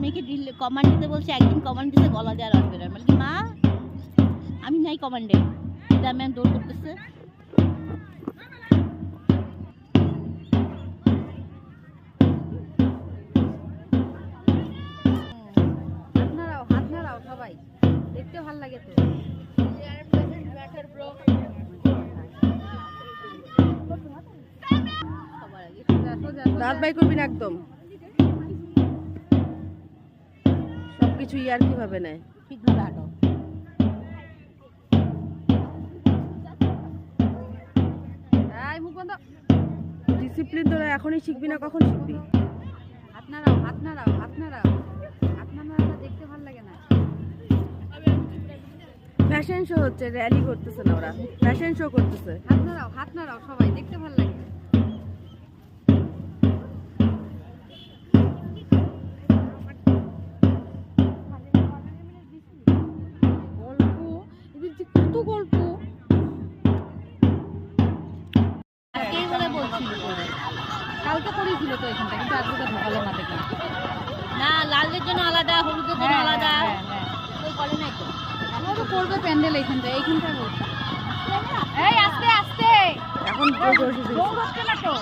মেয়েকে কমান্ড দিতে বলছে, একদিন কমান্ড দিতে গলা দেওয়ার আসবে না, বলছি মা আমি নাই কমান্ডে, ম্যাম দৌড় করতেছে। হাত নাড়াও সবাই, দেখতে ভালো লাগে তো। দাঁত বাই করবি না একদম, সবকিছু ইয়ার কিভাবে নেয়, ঠিকভাবে হাঁটো। মুখ বন্ধ। ডিসিপ্লিন তোরা এখনই শিখবি না কখন শিখবি? হাত নাড়াও, হাত নাড়াও, হাত নাড়াও, হাত নাড়াও, দেখতে ভালো লাগে না। ফ্যাশন শো হচ্ছে, র্যালি করতেছে না ওরা, ফ্যাশন শো করতেছে। হাত নাড়াও সবাই, দেখতে ভালো লাগে। কত গল্প কালকে করেছিল তো এখানটা, কিন্তু আজকে ঢোকালো না দেখলাম। না, লালদের জন্য আলাদা, হলুদের জন্য আলাদা, ওই করে নাই তো। আমরা তো করবে প্যান্ডেল এইখানটা বলছি। এই আস্তে আস্তে, এখন দৌড় হচ্ছে না তো।